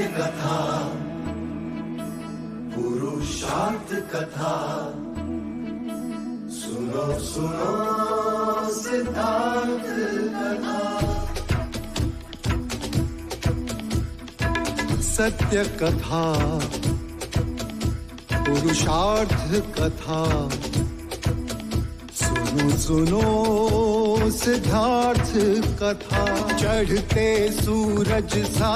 कथा, पुरुषार्थ कथा, सुनो सुनो सिद्धार्थ कथा। सत्य कथा, पुरुषार्थ कथा, सुनो सुनो सिद्धार्थ कथा। चढ़ते सूरज सा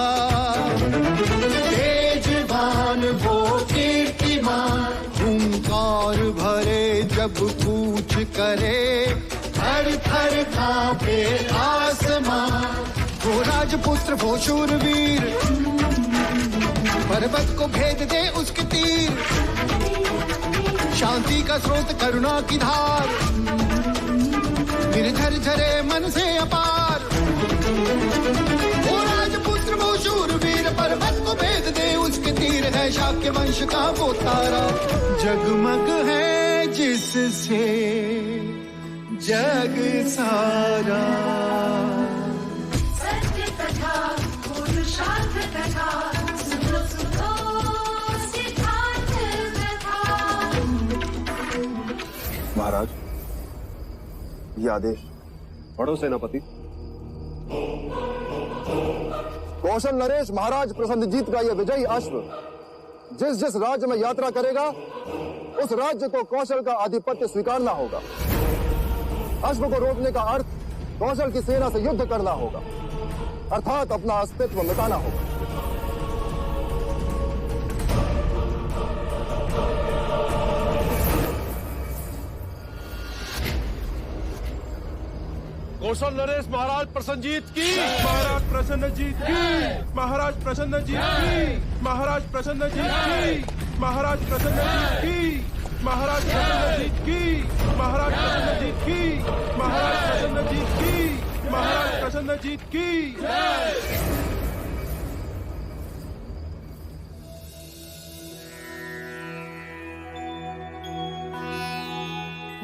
तेजवान वो कीर्तिमान, हुंकार भरे जब कूच करे, थर थर कांपे आसमान। वो राजपुत्र वो शूरवीर, पर्वत को भेद दे उसके तीर, शांति का स्रोत करुणा की धार, निर्झर झरे मन से अपार। वो राजपुत्र वो शूरवीर, पर्वत को भेद दे उसके तीर, है शाक्य वंश का वो तारा, जगमग है जिससे जग सारा। सत्य कथा, पुरुषार्थ कथा, सुनो सुनो सिद्धार्थ कथा। महाराज, ये आदेश पढ़ो सेनापति। कौशल नरेश महाराज प्रसन्नजीत का यह विजयी अश्व जिस जिस राज्य में यात्रा करेगा, उस राज्य को कौशल का आधिपत्य स्वीकारना होगा। अश्व को रोकने का अर्थ कौशल की सेना से युद्ध करना होगा, अर्थात अपना अस्तित्व मिटाना होगा। कौशल नरेश महाराज प्रसन्नजीत की, महाराज प्रसन्नजीत की, महाराज प्रसन्नजीत की, महाराज प्रसन्नजीत की, महाराज प्रसन्नजीत की, महाराज प्रसन्नजीत की, महाराज प्रसन्नजीत की, महाराज प्रसन्नजीत की, महाराज प्रसन्नजीत की।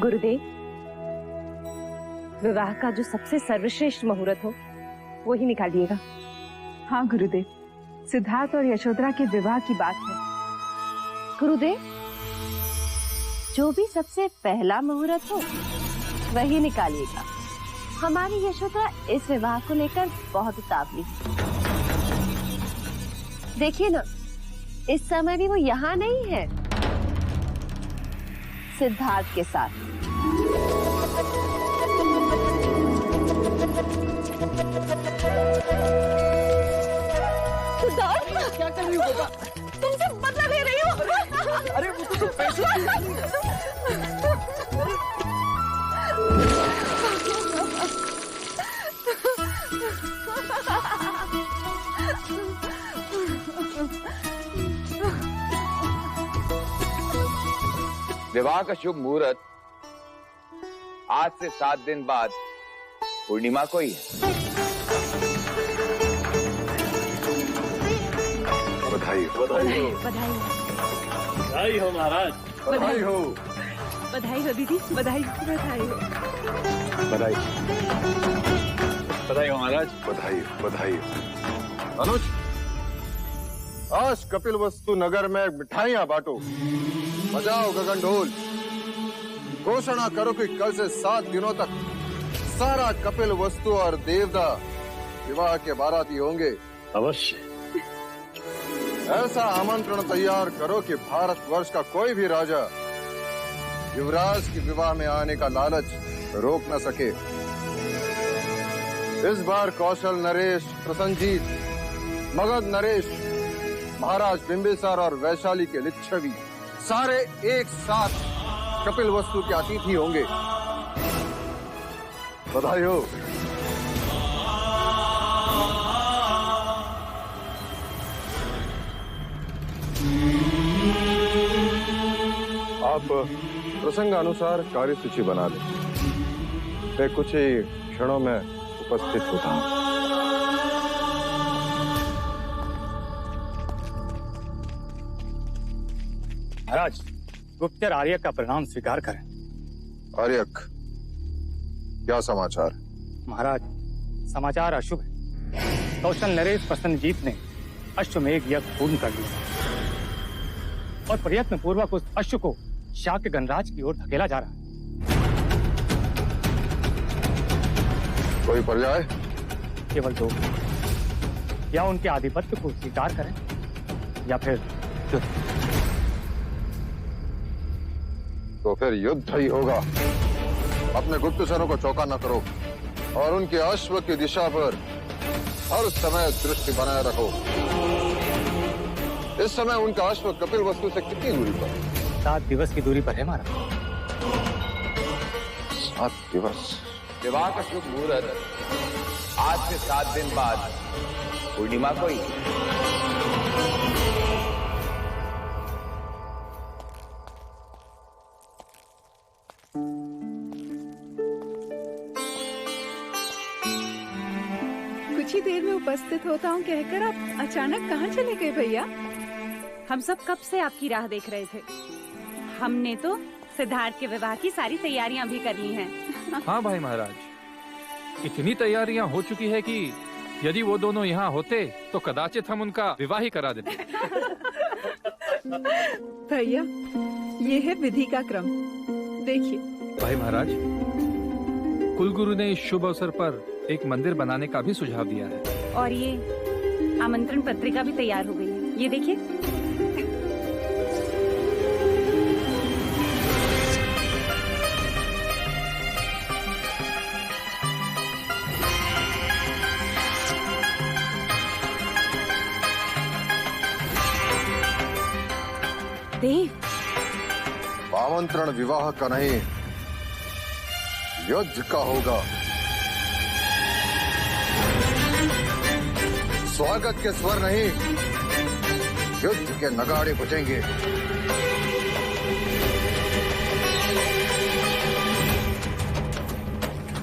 गुरुदेव, विवाह का जो सबसे सर्वश्रेष्ठ मुहूर्त हो वो ही निकालिएगा। हाँ गुरुदेव, सिद्धार्थ और यशोधरा के विवाह की बात है। गुरुदेव, जो भी सबसे पहला मुहूर्त हो वही निकालिएगा। हमारी यशोधरा इस विवाह को लेकर बहुत उतावली है। देखिए ना, इस समय भी वो यहाँ नहीं है, सिद्धार्थ के साथ। क्या कर रही हो बेटा? तुमसे बदला ले रही हूँ। अरे वो तो पैसे विवाह का शुभ मुहूर्त आज से 7 दिन बाद पूर्णिमा को ही है। बधाई हो, बधाई हो, बधाई बधाई हो महाराज, बधाई हो, बधाई हो दीदी, बधाई बधाई हो, बधाई बधाई हो महाराज, बधाई बधाई। अनुज, आज कपिल वस्तु नगर में मिठाइयां बांटो, बजाओ गगन ढोल, घोषणा करो कि कल से 7 दिनों तक सारा कपिल वस्तु और देवदा विवाह के बाराती होंगे। अवश्य। ऐसा आमंत्रण तैयार करो कि भारत वर्ष का कोई भी राजा युवराज के विवाह में आने का लालच रोक न सके। इस बार कौशल नरेश प्रसन्नजीत, मगध नरेश, महाराज बिंबिसार और वैशाली के लिच्छवी सारे एक साथ कपिल वस्तु के अतिथि होंगे। बधाई हो। आप प्रसंगानुसार कार्यसूची बना लें। मैं कुछ ही क्षणों में उपस्थित होता हूँ। महाराज, गुप्तचर आर्यक का प्रणाम स्वीकार करें। आर्यक, क्या समाचार? महाराज, समाचार अशुभ है। कौशल नरेश प्रसन्नजीत ने अश्वमेध यज्ञ पूर्ण कर लिया और प्रयत्न पूर्वक उस अश्व को शाक्य गणराज की ओर धकेला जा रहा है। कोई पर्याय? केवल दो, या उनके आधिपत्य को स्वीकार करें या फिर युद्ध। तो फिर युद्ध ही होगा। अपने गुप्तचरों को चौका न करो और उनके अश्व की दिशा पर हर समय दृष्टि बनाए रखो। इस समय उनका अश्व कपिल वस्तु से कितनी दूरी पर? 7 दिवस की दूरी पर है महाराज। 7 दिवस? विवाह का शुभ मुहूर्त आज से 7 दिन बाद पूर्णिमा को ही। कुछ ही देर में उपस्थित होता हूँ कहकर आप अचानक कहाँ चले गए भैया? हम सब कब से आपकी राह देख रहे थे। हमने तो सिद्धार्थ के विवाह की सारी तैयारियां भी कर ली हैं। हाँ भाई महाराज, इतनी तैयारियां हो चुकी है कि यदि वो दोनों यहाँ होते तो कदाचित हम उनका विवाह ही करा देते। भैया, ये है विधि का क्रम, देखिए। भाई महाराज, कुलगुरु ने इस शुभ अवसर पर एक मंदिर बनाने का भी सुझाव दिया है। और ये आमंत्रण पत्रिका भी तैयार हो गई है, ये देखिए। देव, आमंत्रण विवाह का नहीं, युद्ध का होगा। स्वागत के स्वर नहीं, युद्ध के नगाड़े बजेंगे।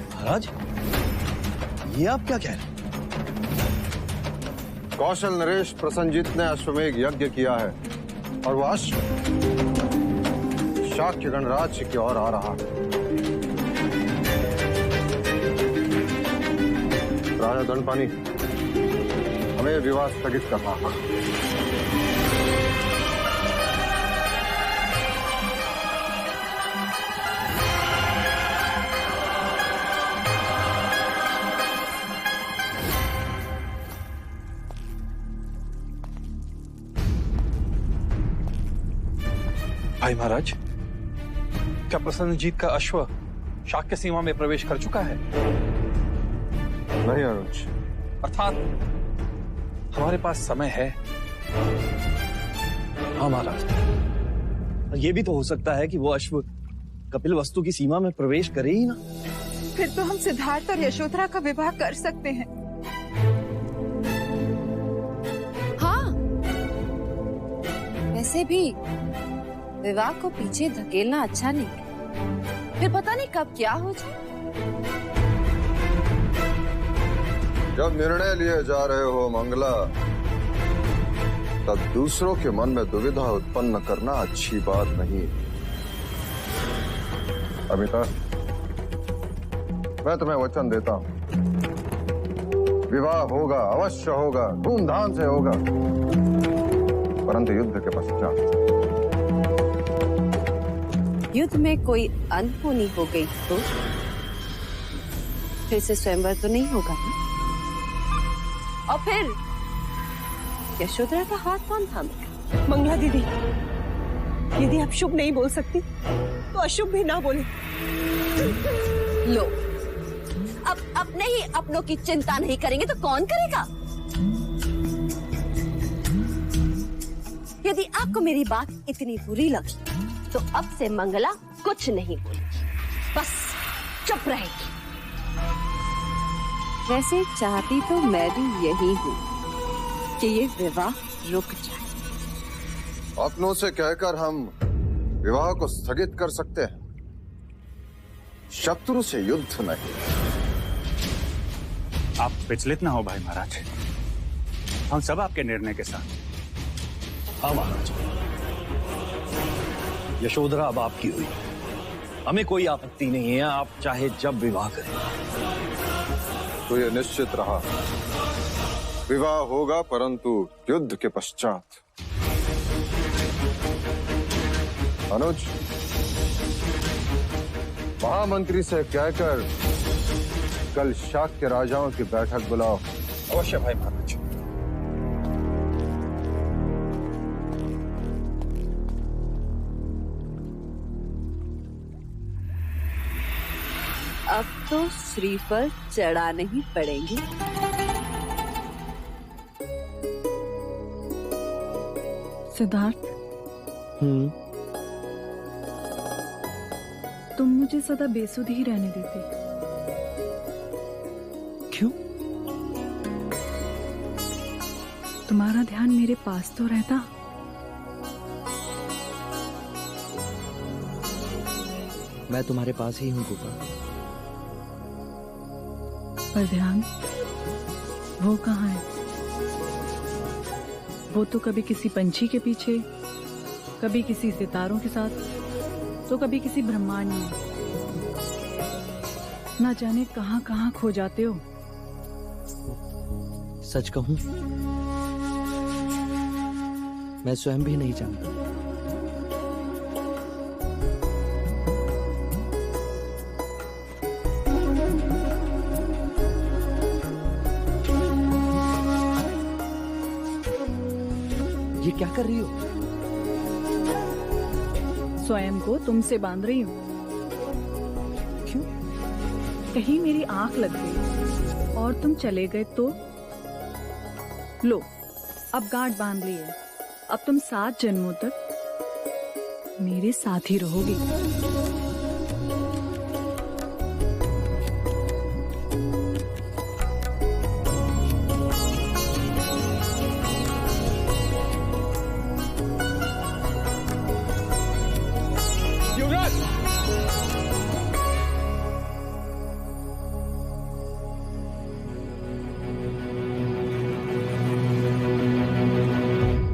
महाराज, ये आप क्या कह रहे हैं? कौशल नरेश प्रसन्नजीत ने अश्वमेध यज्ञ किया है और वह अश्व शाक्य गणराज की ओर आ रहा है। राजा दंडपानी, हमें विवाह स्थगित करना होगा। भाई महाराज, क्या प्रसन्नजीत का अश्व शाक्य सीमा में प्रवेश कर चुका है? नहीं अनुज। अर्थात हमारे पास समय है। हाँ महाराज, ये भी तो हो सकता है कि वो अश्व कपिल वस्तु की सीमा में प्रवेश करे ही ना। फिर तो हम सिद्धार्थ और यशोधरा का विवाह कर सकते हैं। हाँ, वैसे भी विवाह को पीछे धकेलना अच्छा नहीं, फिर पता नहीं कब क्या हो जाए। जब निर्णय लिए जा रहे हो मंगला, तब दूसरों के मन में दुविधा उत्पन्न करना अच्छी बात नहीं। अमिता, मैं तुम्हें वचन देता हूं, विवाह होगा, अवश्य होगा, धूमधाम से होगा, परंतु युद्ध के पश्चात। युद्ध में कोई अनहोनी हो गई तो फिर से स्वयंवर तो नहीं होगा ना? और फिर यशोधरा का हाथ कौन थामेगा? मंगला दीदी, यदि आप शुभ नहीं बोल सकती तो अशुभ भी ना बोले। लो, अब अपने ही अपनों की चिंता नहीं करेंगे तो कौन करेगा? यदि आपको मेरी बात इतनी बुरी लगी तो अब से मंगला कुछ नहीं बोलेगी, बस चुप रहेगी। वैसे चाहती तो मैं भी यही हूँ कि ये विवाह रुक जाए। अपनों से कहकर हम विवाह को स्थगित कर सकते हैं, शत्रु से युद्ध नहीं। आप विचलित ना हो भाई महाराज, हम सब आपके निर्णय के साथ। हाँ महाराज, यशोधरा अब आपकी हुई, हमें कोई आपत्ति नहीं है। आप चाहे जब विवाह करें। तो ये निश्चित रहा विवाह होगा परंतु युद्ध के पश्चात। अनुज, महामंत्री से कहकर कल शाक्य राजाओं की बैठक बुलाओ। अवश्य भाई महाराज। अब तो श्रीफल चढ़ाने ही पड़ेंगे। सिद्धार्थ, तुम मुझे सदा बेसुध ही रहने देते। क्यों? तुम्हारा ध्यान मेरे पास तो रहता। मैं तुम्हारे पास ही हूँ गोपा। पर ध्यान वो कहाँ है? वो तो कभी किसी पंछी के पीछे, कभी किसी सितारों के साथ, तो कभी किसी ब्रह्मांड में। ना जाने कहाँ कहाँ खो जाते हो। सच कहूं, मैं स्वयं भी नहीं जानता। ये क्या कर रही हो? स्वयं को तुमसे बांध रही हूँ। क्यों? कहीं मेरी आंख लग गई और तुम चले गए तो? लो, अब गांठ बांध ली है। अब तुम 7 जन्मों तक मेरे साथ ही रहोगी।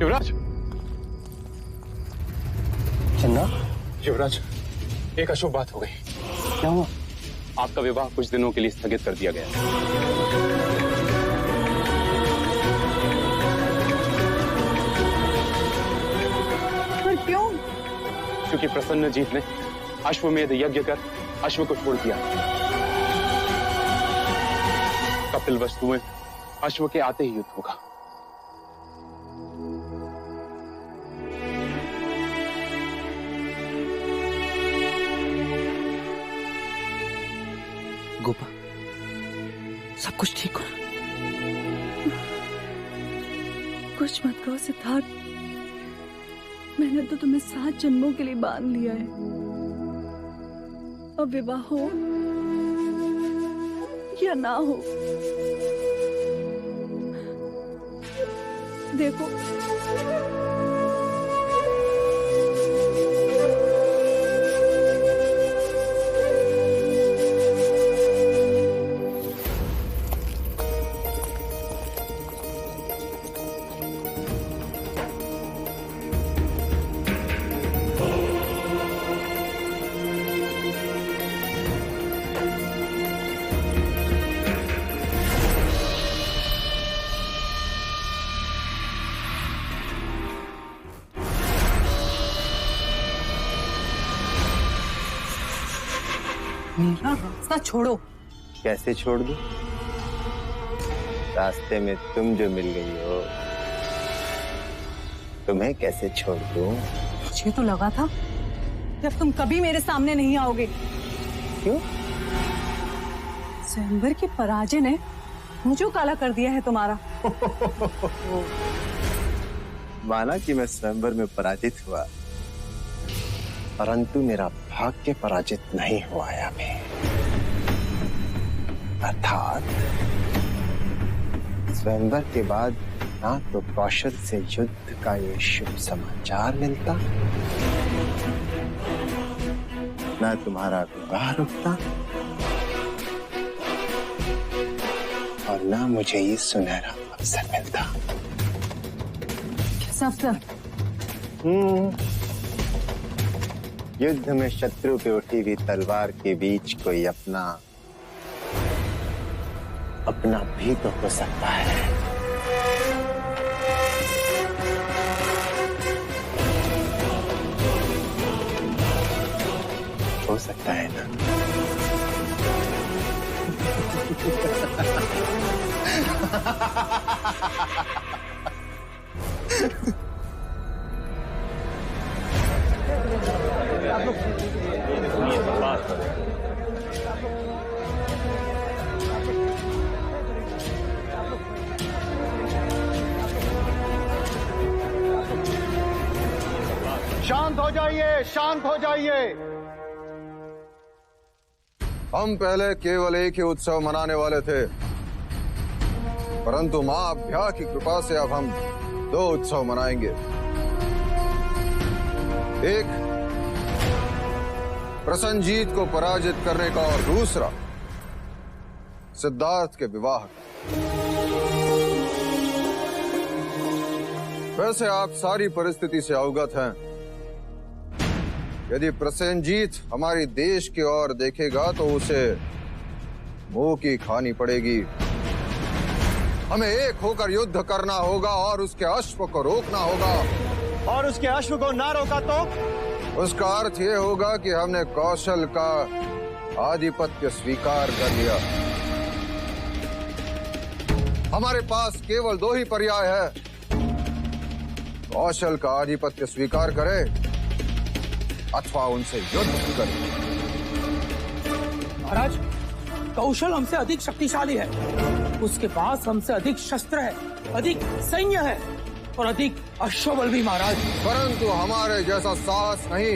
युवराज, चंदा, युवराज, एक अशुभ बात हो गई। क्या हुआ? आपका विवाह कुछ दिनों के लिए स्थगित कर दिया गया। पर क्यों? क्योंकि प्रसन्नजीत ने अश्वमेध यज्ञ कर अश्व को छोड़ दिया। कपिल वस्तु में अश्व के आते ही युद्ध होगा। गोपा, सब कुछ ठीक हो? कुछ मत कहो सिद्धार्थ। मैंने तो तुम्हें 7 जन्मों के लिए बांध लिया है। अब विवाह हो या ना हो, देखो मेरा रास्ता छोड़ो। कैसे छोड़ दूं? रास्ते में तुम जो मिल गई हो, तुम्हें कैसे छोड़ दूं? मुझे तो लगा था कि अब तुम कभी मेरे सामने नहीं आओगे। क्यों? स्वयंवर की पराजय ने मुझे काला कर दिया है तुम्हारा। माना कि मैं स्वयंवर में पराजित हुआ, परंतु मेरा भाग्य पराजित नहीं हुआ है अभी। अर्थात स्वयंवर के बाद ना तो कौशल से युद्ध का ये शुभ समाचार मिलता, ना तुम्हारा विवाह रुकता, और ना मुझे ये सुनहरा अवसर मिलता। कैसा अवसर? युद्ध में शत्रु पे उठी हुई तलवार के बीच कोई अपना भी तो हो सकता है। सकता है ना। शांत हो जाइए, शांत हो जाइए। हम पहले केवल एक ही उत्सव मनाने वाले थे, परंतु मां अभ्या की कृपा से अब हम 2 उत्सव मनाएंगे। एक प्रसन्नजीत को पराजित करने का और दूसरा सिद्धार्थ के विवाह का। वैसे आप सारी परिस्थिति से अवगत हैं। यदि प्रसेनजीत हमारी देश की ओर देखेगा तो उसे मुंह की खानी पड़ेगी। हमें एक होकर युद्ध करना होगा और उसके अश्व को रोकना होगा। और उसके अश्व को ना रोका तो उसका अर्थ यह होगा कि हमने कौशल का आधिपत्य स्वीकार कर लिया। हमारे पास केवल 2 ही पर्याय है, कौशल का आधिपत्य स्वीकार करे अथवा उनसे युद्ध करे। महाराज, कौशल हमसे अधिक शक्तिशाली है, उसके पास हमसे अधिक शस्त्र है, अधिक सैन्य है और अधिक अश्वबल भी महाराज। परंतु हमारे जैसा साहस नहीं।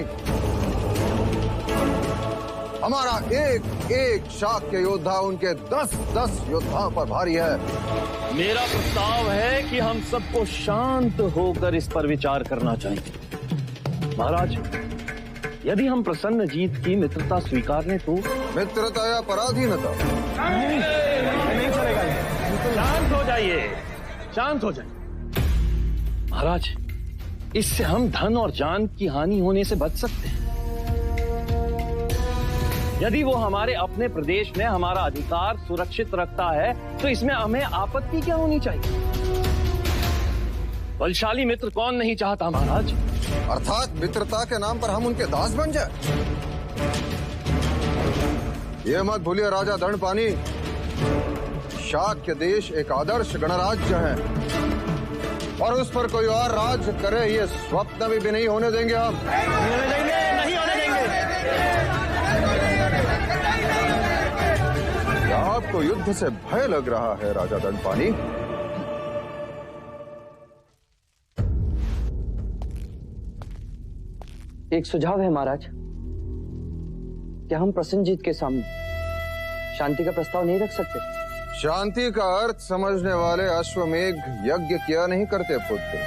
हमारा एक एक शाक्य योद्धा उनके 10-10 योद्धाओं पर भारी है। मेरा प्रस्ताव है कि हम सबको शांत होकर इस पर विचार करना चाहिए। महाराज, यदि हम प्रसन्नजीत की मित्रता स्वीकार लें तो मित्रता या पराधीनता? नहीं चलेगा। शांत हो जाइए, शांत हो जाइए। महाराज, इससे हम धन और जान की हानि होने से बच सकते हैं। यदि वो हमारे अपने प्रदेश में हमारा अधिकार सुरक्षित रखता है तो इसमें हमें आपत्ति क्या होनी चाहिए? बलशाली मित्र कौन नहीं चाहता महाराज? अर्थात मित्रता के नाम पर हम उनके दास बन जाए। ये मत भूलिए राजा दंडपानी, शाक्य देश एक आदर्श गणराज्य है और उस पर कोई और राज्य करे ये स्वप्न भी नहीं होने देंगे हम। नहीं होने देंगे। क्या आपको युद्ध से भय लग रहा है राजा दंडपानी? एक सुझाव है महाराज। क्या हम प्रसन्नजीत के सामने शांति का प्रस्ताव नहीं रख सकते? शांति का अर्थ समझने वाले अश्वमेघ यज्ञ किया नहीं करते पुत्र।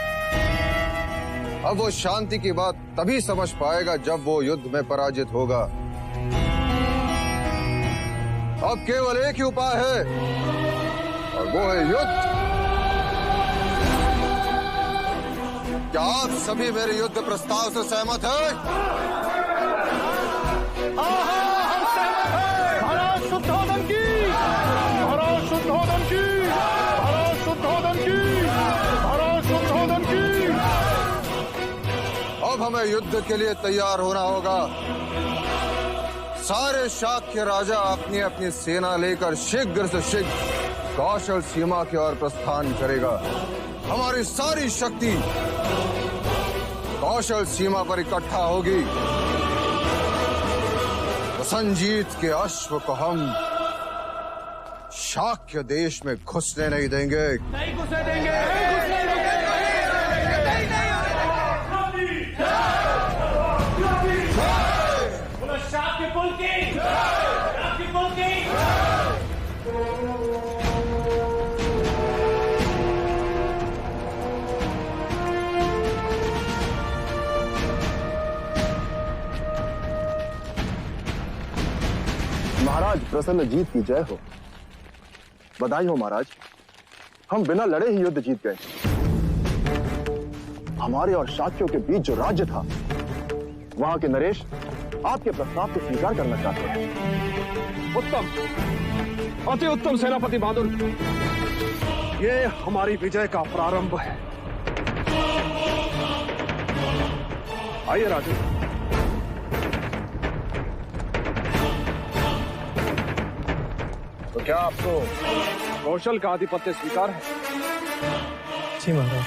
अब वो शांति की बात तभी समझ पाएगा जब वो युद्ध में पराजित होगा। अब केवल एक ही उपाय है और वो है युद्ध। क्या आप सभी मेरे युद्ध प्रस्ताव से सहमत हैं? महाराज शुद्धोधन की, महाराज शुद्धोधन की, महाराज शुद्धोधन की, महाराज शुद्धोधन की। अब हमें युद्ध के लिए तैयार होना होगा। सारे शाक्य राजा अपनी अपनी सेना लेकर शीघ्र से शीघ्र कौशल सीमा की ओर प्रस्थान करेगा। हमारी सारी शक्ति कौशल सीमा पर इकट्ठा होगी। प्रसन्नजीत के अश्व को हम शाक्य देश में घुसने नहीं देंगे। नहीं घुसने देंगे। शाक्य कुल की, शाक्य कुल की। महाराज प्रसन्नजीत की जय हो। बधाई हो महाराज, हम बिना लड़े ही युद्ध जीत गए। हमारे और शाक्यों के बीच जो राज्य था, वहां के नरेश आपके प्रस्ताव को स्वीकार करना चाहते हैं। उत्तम, अति उत्तम सेनापति बहादुर। ये हमारी विजय का प्रारंभ है। आइए राजू। क्या आपको कौशल का आधिपत्य स्वीकार है? जी महाराज।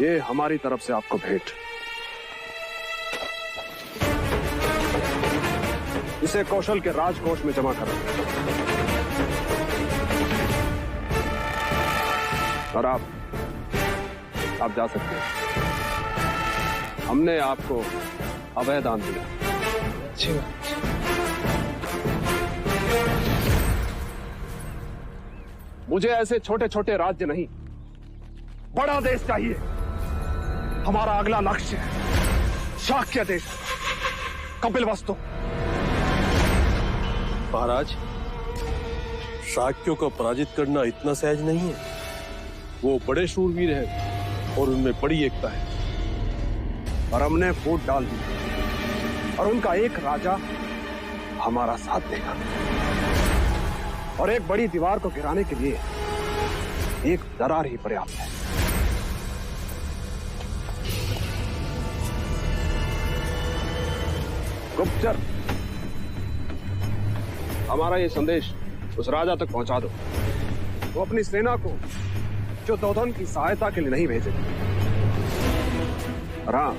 ये हमारी तरफ से आपको भेंट। इसे कौशल के राजकोष में जमा करो और आप जा सकते हैं। हमने आपको अभय दान दिया। जी मुझे ऐसे छोटे छोटे राज्य नहीं, बड़ा देश चाहिए। हमारा अगला लक्ष्य है शाक्य देश, कपिलवस्तु। महाराज, शाक्यों को पराजित करना इतना सहज नहीं है। वो बड़े शूरवीर हैं और उनमें बड़ी एकता है। और हमने फूट डाल दी और उनका एक राजा हमारा साथ देगा। और एक बड़ी दीवार को गिराने के लिए एक दरार ही पर्याप्त है। गुप्तचर, हमारा ये संदेश उस राजा तक पहुंचा दो। वो अपनी सेना को जो दोधन की सहायता के लिए नहीं भेजेगी। हाँ,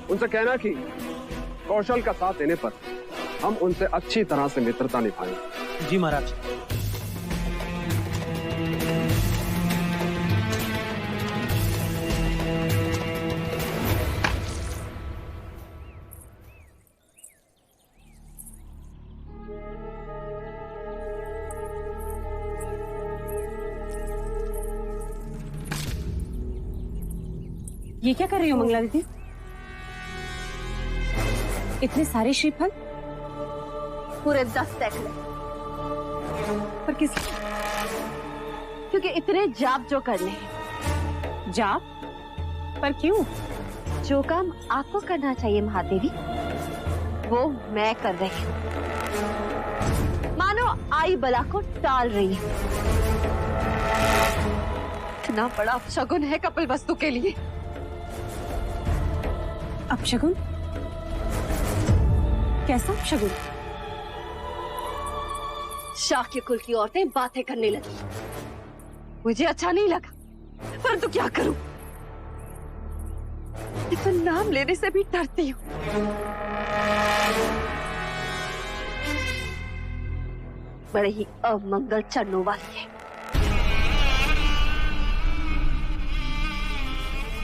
उनसे कहना कि कौशल का साथ देने पर हम उनसे अच्छी तरह से मित्रता निभाएंगे। जी महाराज। ये क्या कर रही हो मंगला दीदी? इतने सारे श्रीफल? पूरे 10 सैकड़े। पर किस? क्योंकि इतने जाप जो करने हैं। जाप? पर क्यों? जो काम आपको करना चाहिए महादेवी, वो मैं कर रही हूँ। मानो आई बला को टाल रही हूँ। इतना बड़ा अपशगुन है कपिलवस्तु के लिए। अपशगुन? कैसा अपशगुन? शाक्य कुल की औरतें बातें करने लगी। मुझे अच्छा नहीं लगा, परंतु क्या करूं? इतना नाम लेने से भी डरती हूँ। बड़े ही अमंगल चरणों वाली है।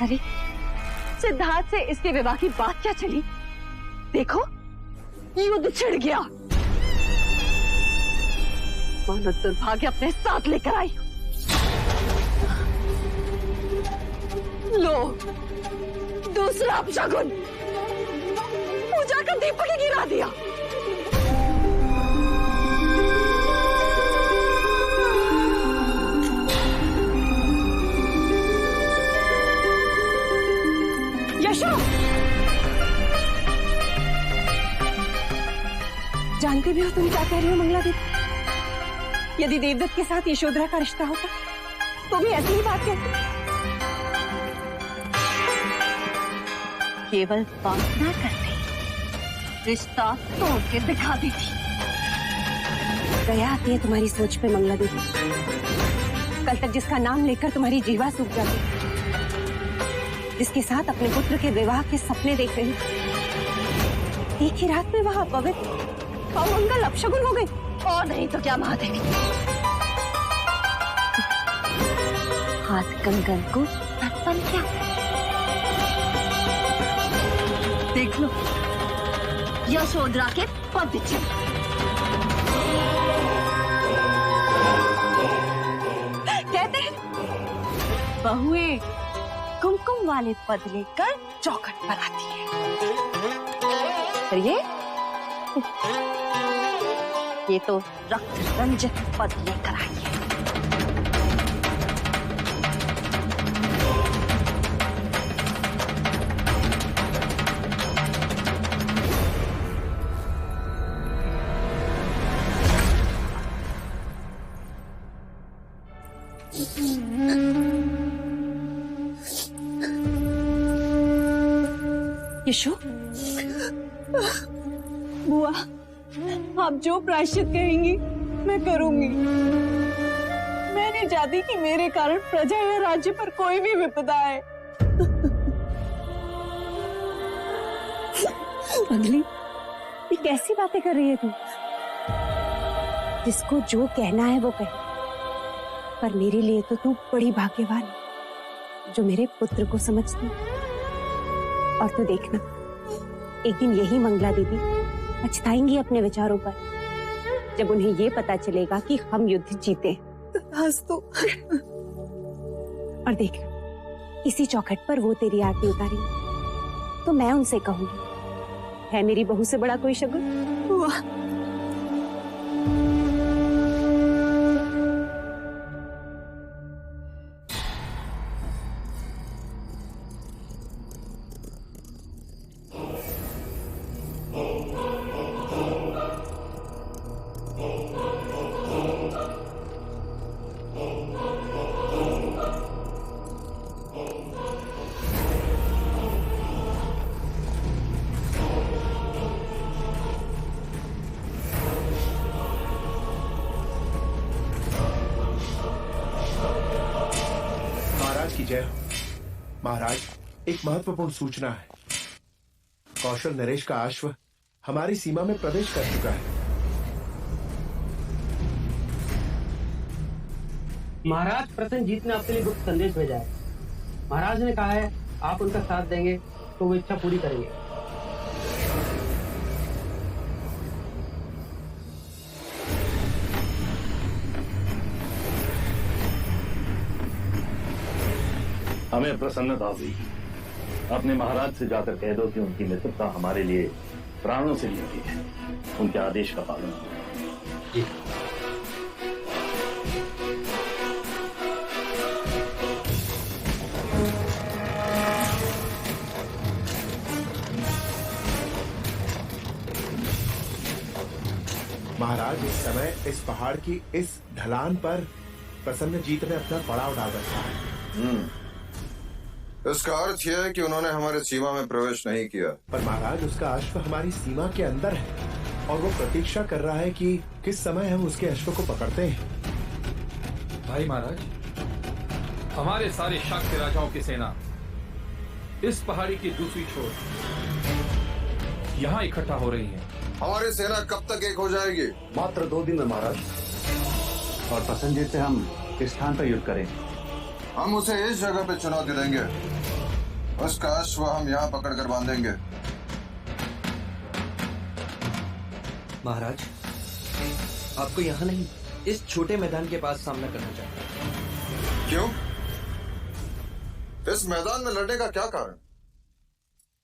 अरे, सिद्धार्थ से इसके विवाह की बात क्या चली? देखो, युद्ध छिड़ गया। मानो दुर्भाग्य अपने साथ लेकर आई। लो, दूसरा अपशगुन। पूजा का दीपक ही गिरा दिया। यशो, जानते भी हो तुम क्या कह रही हो मंगला दीदी? यदि देवदत्त के साथ यशोधरा का रिश्ता होता तो भी ऐसी ही बात कहती। केवल बात ना करते, रिश्ता तोड़ के दिखा देती। दया आती है तुम्हारी सोच पे मंगला दीदी। कल तक जिसका नाम लेकर तुम्हारी जीवा सूख जाती, जिसके साथ अपने पुत्र के विवाह के सपने देख रही, एक ही रात में वह अपवित्र अमंगल अपशगुन हो गई। और नहीं तो क्या महादेवी, हाथ कंगन को तत्पन क्या? देख लो, यशोधरा के पद चिन्ह। कहते हैं बहुएं कुमकुम वाले पद लेकर चौखट पर आती है। और ये तो रक्त रंजित पद लेकर आई है। यशो, बुआ, आप जो प्रायश्चित कहेंगी मैं करूंगी। मैं नहीं चाहती कि मेरे कारण प्रजा या राज्य पर कोई भी विपदा आए। अगली, ये कैसी बातें कर रही है तू? जिसको जो कहना है वो कहे, पर मेरे लिए तो तू बड़ी भाग्यवान है जो मेरे पुत्र को समझती। और तू देखना, एक दिन यही मंगला दीदी पछताएंगी अपने विचारों पर, जब उन्हें ये पता चलेगा कि हम युद्ध जीते। तो और देखना, इसी चौखट पर वो तेरी आरती उतारेंगे तो मैं उनसे कहूंगी, है मेरी बहू से बड़ा कोई शगुन? वाह, की जय हो। महाराज, एक महत्वपूर्ण सूचना है। कौशल नरेश का अश्व हमारी सीमा में प्रवेश कर चुका है। महाराज प्रसन्नजीत ने आपके लिए गुप्त संदेश भेजा है। महाराज ने कहा है आप उनका साथ देंगे तो वो इच्छा पूरी करेंगे। हमें प्रसन्नता हुई। अपने महाराज से जाकर कह दो कि उनकी मित्रता हमारे लिए प्राणों से लीती है। उनके आदेश का पालन करो। जी। महाराज, इस समय इस पहाड़ की इस ढलान पर प्रसन्नजीत ने अपना पड़ाव डाल रखा है। इसका अर्थ यह है कि उन्होंने हमारे सीमा में प्रवेश नहीं किया। पर महाराज, उसका अश्व हमारी सीमा के अंदर है और वो प्रतीक्षा कर रहा है कि किस समय हम उसके अश्व को पकड़ते हैं। भाई महाराज, हमारे सारे शाक्य राजाओं की सेना इस पहाड़ी की दूसरी छोर यहाँ इकट्ठा हो रही है। हमारी सेना कब तक एक हो जाएगी? मात्र 2 दिन में महाराज। और प्रसन्नजीत से हम किस स्थान पर युद्ध करेंगे? हम उसे इस जगह पे चुनौती देंगे। उसका अश्व हम यहाँ पकड़कर बांधेंगे। महाराज, आपको यहाँ नहीं, इस छोटे मैदान के पास सामना करना चाहिए। क्यों? इस मैदान में लड़ने का क्या कारण?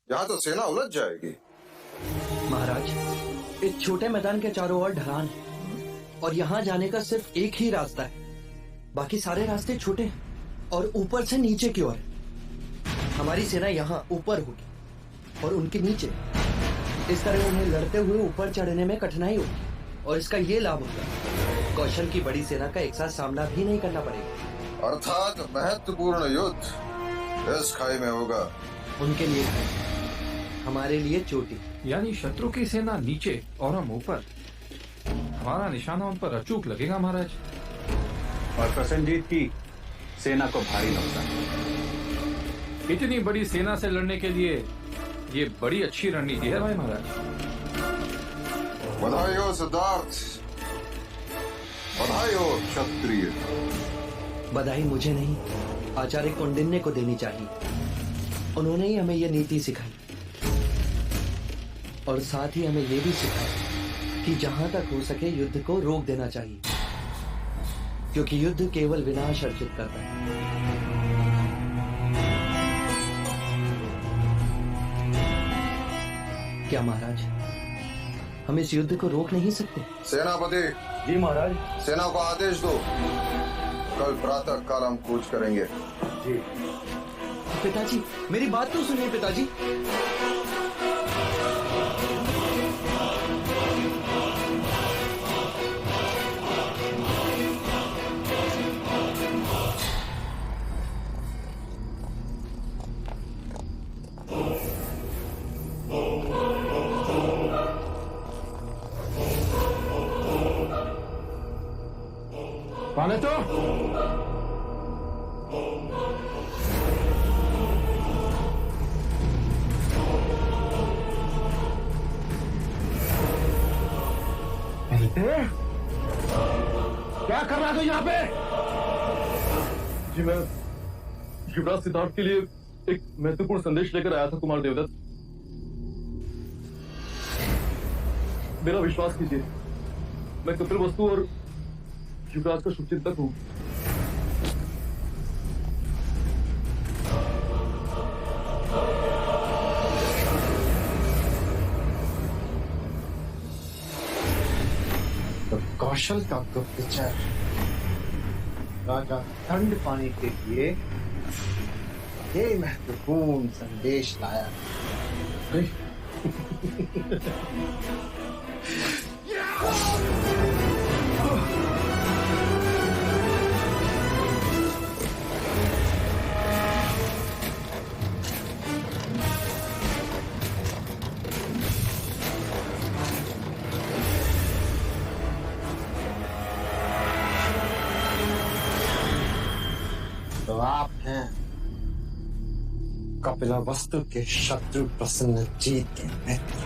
यहाँ तो सेना उलझ जाएगी। महाराज, इस छोटे मैदान के चारों ओर ढलान है और यहाँ जाने का सिर्फ एक ही रास्ता है। बाकी सारे रास्ते छोटे हैं और ऊपर से नीचे की ओर। हमारी सेना यहाँ ऊपर होगी और उनके नीचे। इस तरह उन्हें लड़ते हुए ऊपर चढ़ने में कठिनाई होगी और इसका ये लाभ होगा, कौशल की बड़ी सेना का एक साथ सामना भी नहीं करना पड़ेगा। अर्थात महत्वपूर्ण युद्ध इस खाई में होगा। उनके लिए हमारे लिए चोटी। यानी शत्रु की सेना नीचे और हम ऊपर। हमारा निशाना उन पर अचूक लगेगा महाराज। और प्रसन्नजीत की सेना को भारी नुकसान। इतनी बड़ी सेना से लड़ने के लिए ये बड़ी अच्छी रणनीति है भाई महाराज। बधाई हो सिद्धार्थ, बधाई हो क्षत्रिय। बधाई मुझे नहीं, आचार्य कौंडिन्य को देनी चाहिए। उन्होंने ही हमें यह नीति सिखाई और साथ ही हमें यह भी सिखाया कि जहां तक हो सके युद्ध को रोक देना चाहिए, क्योंकि युद्ध केवल विनाश अर्जित करता है। क्या महाराज, हम इस युद्ध को रोक नहीं सकते? सेनापति। जी महाराज। सेना को आदेश दो, कल प्रातः काल हम कूच करेंगे। जी। पिताजी, मेरी बात तो सुनिए पिताजी। कौन है तो? क्या कर रहा है यहाँ पे? जी मैं युवराज सिद्धार्थ के लिए एक महत्वपूर्ण संदेश लेकर आया था कुमार देवदत्त। मेरा विश्वास कीजिए, मैं कपिल वस्तु और युवराज का शुभचिंतक हूँ। तो कौशल का गुप्तचर राजा दंड पाने के लिए ये महत्वपूर्ण संदेश लाया। तो आप हैं कपिला वस्तु के शत्रु प्रसन्नजीत के मित्र।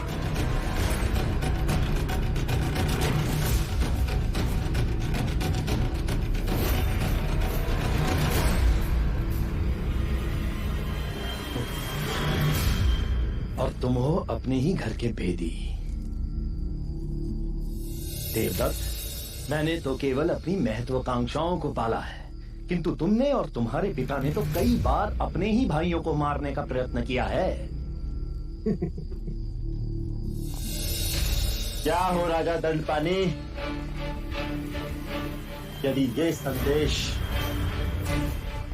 और तुम हो अपने ही घर के भेदी। देवदत्त, मैंने तो केवल अपनी महत्वाकांक्षाओं को पाला है, किंतु तुमने और तुम्हारे पिता ने तो कई बार अपने ही भाइयों को मारने का प्रयत्न किया है। क्या हो राजा दंडपानी, यदि ये संदेश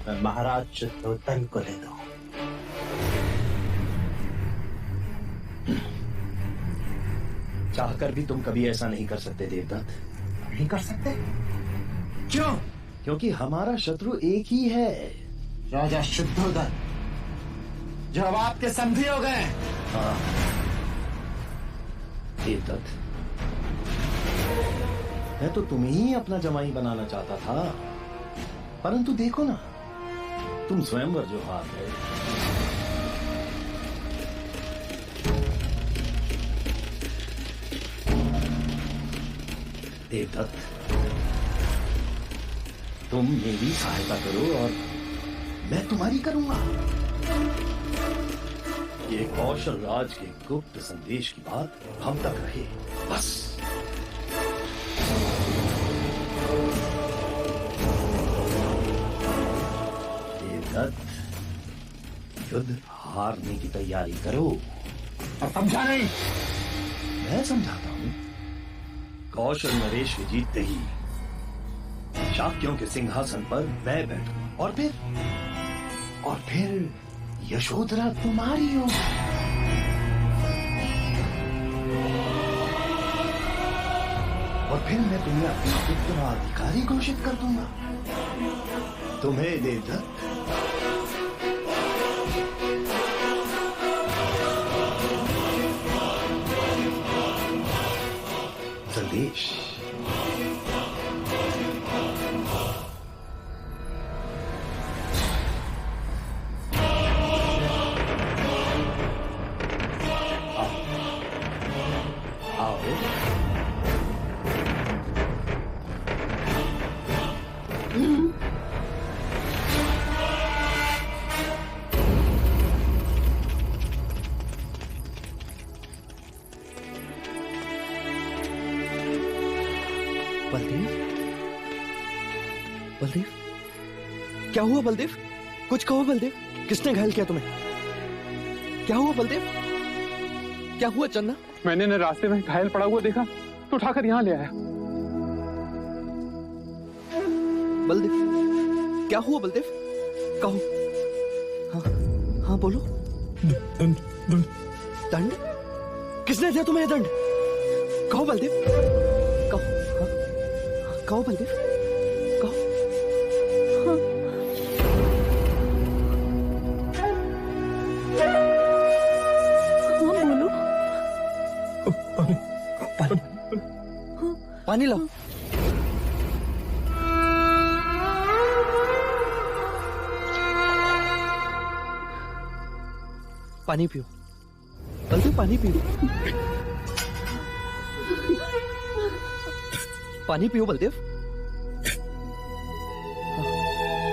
मैं महाराज चित्तोधन को दे दूं, चाहकर भी तुम कभी ऐसा नहीं कर सकते देवदत्त। नहीं कर सकते? क्यों? क्योंकि हमारा शत्रु एक ही है, राजा शुद्धोधन, जो अब आपके संधि हो गए। हाँ देवदत्त, मैं तो तुम्हें ही अपना जमाई बनाना चाहता था, परंतु देखो ना, तुम स्वयंवर जो हार गए। देवदत्त, तुम मेरी सहायता करो और मैं तुम्हारी करूंगा। ये कौशल राज के गुप्त संदेश की बात हम तक रहे, बस। देवदत्त, युद्ध हारने की तैयारी करो। और समझा नहीं? मैं समझाता हूं। कौशल नरेश के जीतते ही शाक्यों के सिंहासन पर मैं बैठूं और फिर यशोधरा तुम्हारी हो। और फिर मैं तुम्हें अपना उत्तराधिकारी घोषित कर दूंगा। तुम्हें देवदत्त। संदेश बलदेव, क्या हुआ बलदेव? कुछ कहो बलदेव, किसने घायल किया तुम्हें? क्या हुआ बलदेव? क्या हुआ चन्ना? मैंने न रास्ते में घायल पड़ा हुआ देखा तो उठाकर यहाँ ले आया। बलदेव, क्या हुआ बलदेव? कहो। हाँ हाँ बोलो। दंड? किसने दिया तुम्हें दंड? कहो बलदेव, कहो। हाँ, कहो बलदेव, कहो। पानी लाओ। पानी पियो। बलदेव पानी पियो। पानी पियो बलदेव।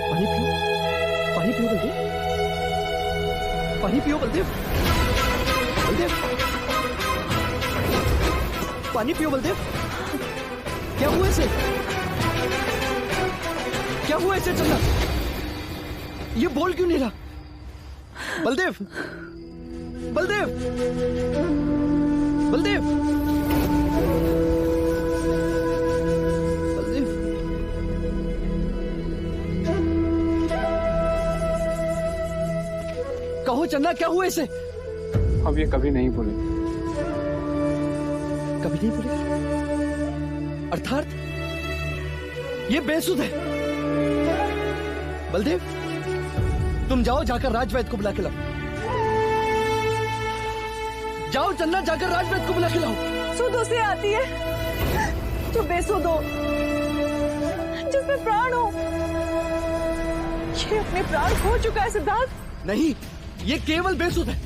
पानी पियो। पानी पियो बलदेव। पानी पियो बलदेव। बलदेव पानी पियो बलदेव। क्या हुआ इसे? क्या हुआ इसे चंदा? ये बोल क्यों नहीं रहा? बलदेव बलदेव बलदेव बलदेव कहो चन्ना क्या हुआ इसे? अब ये कभी नहीं बोले। कभी नहीं बोले अर्थात ये बेसुध है। बलदेव तुम जाओ, जाकर राजवैद्य को बुला के लाओ। जाओ चन्ना, जाकर राजवैद्य को बुला के लाओ। सुध उसे आती है जो बेसुध हो, जिसमें प्राण हो। ये अपने प्राण खो चुका है सिद्धार्थ। नहीं, ये केवल बेसुध है।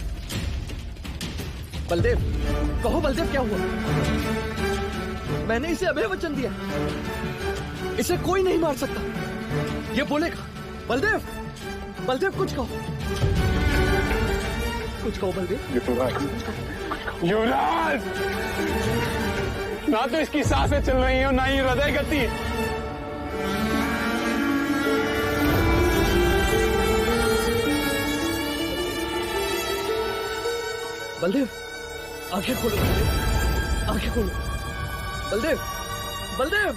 बलदेव कहो बलदेव क्या हुआ? मैंने इसे अभय वचन दिया, इसे कोई नहीं मार सकता। ये बोलेगा। बलदेव बलदेव कुछ कहो, कुछ कहो बलदेव। युवराज, ना तो इसकी सांसें चल रही हैं और ना ही हृदय गति। बलदेव आंखें खोलो, बलदेव आंखें खोलो। बलदेव बलदेव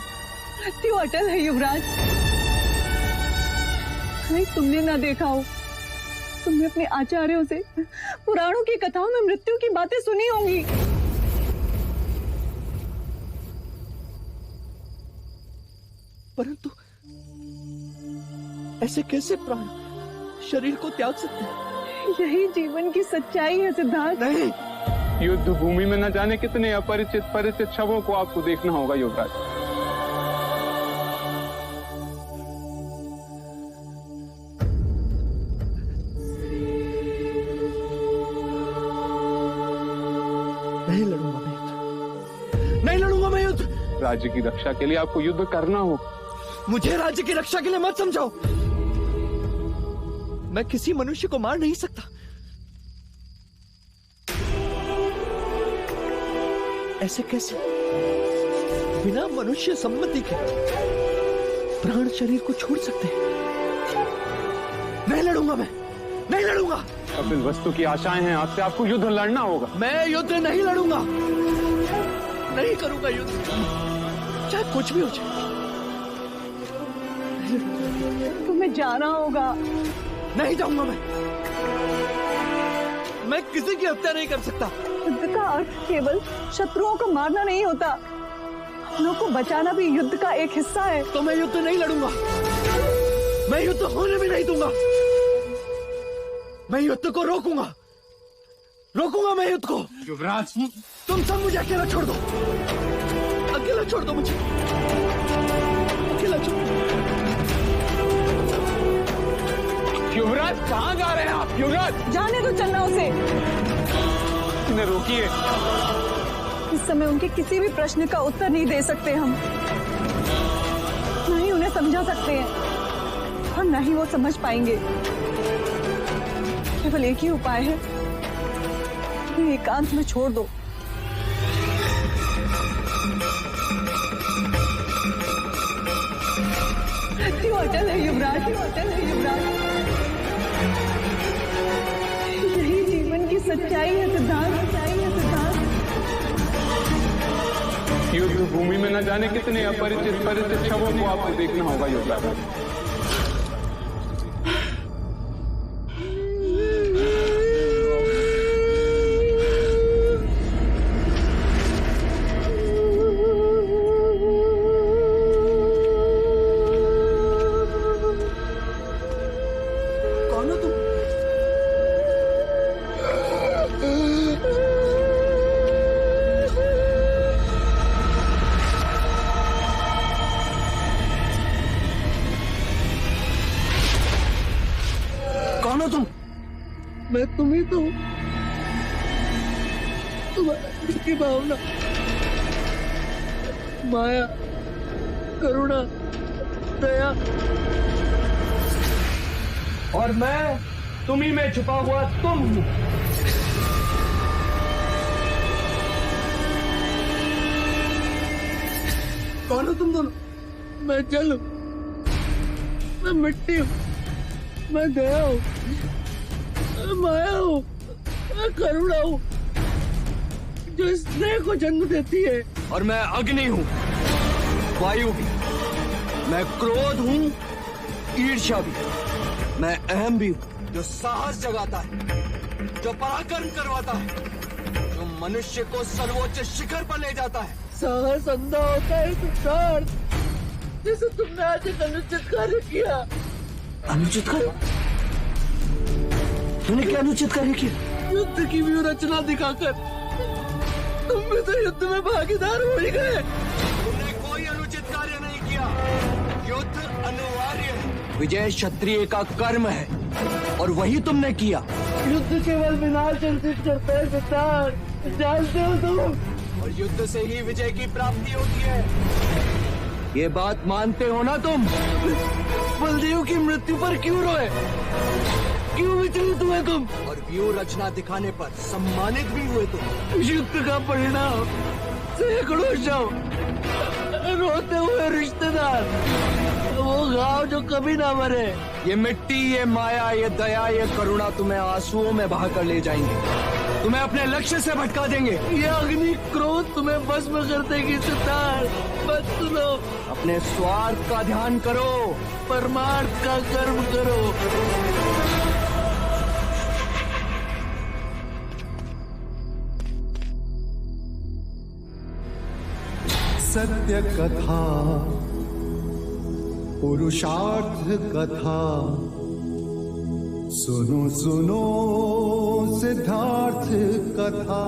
मृत्यु अटल है युवराज। कहीं तुमने ना देखा हो, तुमने अपने आचार्यों से पुराणों की कथाओं में मृत्यु की बातें सुनी होंगी। परंतु ऐसे कैसे प्राण शरीर को त्याग सकते हैं? यही जीवन की सच्चाई है सिद्धार्थ। नहीं, युद्ध भूमि में न जाने कितने अपरिचित परिचित शवों को आपको देखना होगा युवराज। नहीं लड़ूंगा मैं युद्ध, नहीं लड़ूंगा मैं युद्ध। राज्य की रक्षा के लिए आपको युद्ध करना हो। मुझे राज्य की रक्षा के लिए मत समझाओ। मैं किसी मनुष्य को मार नहीं सकता। ऐसे कैसे बिना मनुष्य सम्मति के प्राण शरीर को छोड़ सकते हैं? नहीं लड़ूंगा मैं, नहीं लड़ूंगा। अब इस वस्तु की आशाएं हैं आपसे, आपको युद्ध लड़ना होगा। मैं युद्ध नहीं लड़ूंगा, नहीं करूंगा युद्ध, चाहे कुछ भी हो जाए। तुम्हें जाना होगा। नहीं जाऊंगा मैं किसी की हत्या नहीं कर सकता। युद्ध का अर्थ केवल शत्रुओं को मारना नहीं होता, अपनों को बचाना भी युद्ध का एक हिस्सा है। तो मैं युद्ध नहीं लड़ूंगा, मैं युद्ध होने भी नहीं दूंगा। मैं युद्ध को रोकूंगा, रोकूंगा मैं युद्ध को। युवराज, तुम सब मुझे अकेला छोड़ दो, अकेला छोड़ दो मुझे, अकेला छोड़ दो। युवराज कहाँ जा रहे हैं आप? युवराज जाने दो चलना उसे। इन्हें रोकिए। इस समय उनके किसी भी प्रश्न का उत्तर नहीं दे सकते हम, न ही उन्हें समझा सकते हैं और न ही वो समझ पाएंगे। केवल एक ही उपाय है, इन्हें एकांत में छोड़ दो। मृत्यु अटल है युवराज, अटल है युवराज। यही जीवन की सच्चाई है सिद्धार्थ, सच्चाई है सिद्धार्थ। युद्ध भूमि में न जाने कितने अपरिचित परिचित शवों को आपको देखना होगा युवराज। की भावना, माया, करुणा, दया, और मैं तुम्ही में छुपा हुआ तुम हूं। कौन हो तुम दोनों? मैं जल हूं, मैं मिट्टी हूं, मैं दया हूं, मैं माया हूं, मैं करुणा हूं जो स्नेह को जन्म देती है। और मैं अग्नि हूं, वायु भी, मैं क्रोध हूं, ईर्ष्या भी, मैं अहम भी हूं जो साहस जगाता है, जो पराक्रम करवाता है, जो मनुष्य को सर्वोच्च शिखर पर ले जाता है। साहस अंधा होता है सिद्धार्थ, जैसे तुमने आज एक अनुचित कार्य किया। अनुचित कार्य? तूने क्या अनुचित कार्य किया? युद्ध की व्यू रचना दिखाकर तुम भी तो युद्ध में भागीदार हो ही गए। तुमने कोई अनुचित कार्य नहीं किया, युद्ध अनिवार्य है, विजय क्षत्रिय का कर्म है और वही तुमने किया। युद्ध केवल विनाश संचित करता है सिद्धार्थ, जानते हो तुम, और युद्ध से ही विजय की प्राप्ति होती है। ये बात मानते हो ना तुम? बलदेव की मृत्यु पर क्यों रोए, क्यों विचलित हुए तुम, और व्यू रचना दिखाने पर सम्मानित भी हुए तुम। युद्ध का परिणाम सैकड़ों शव, रोते हुए रिश्तेदार, वो घाव जो कभी ना मरे। ये मिट्टी, ये माया, ये दया, ये करुणा तुम्हें आंसुओं में बहाकर ले जाएंगे, तुम्हें अपने लक्ष्य से भटका देंगे। ये अग्नि क्रोध तुम्हें भस्म कर देगी सिद्धार्थ। बस सुनो, अपने स्वार्थ का ध्यान करो, परमार्थ का कर्म करो। सत्य कथा, पुरुषार्थ कथा, सुनो सुनो सिद्धार्थ कथा।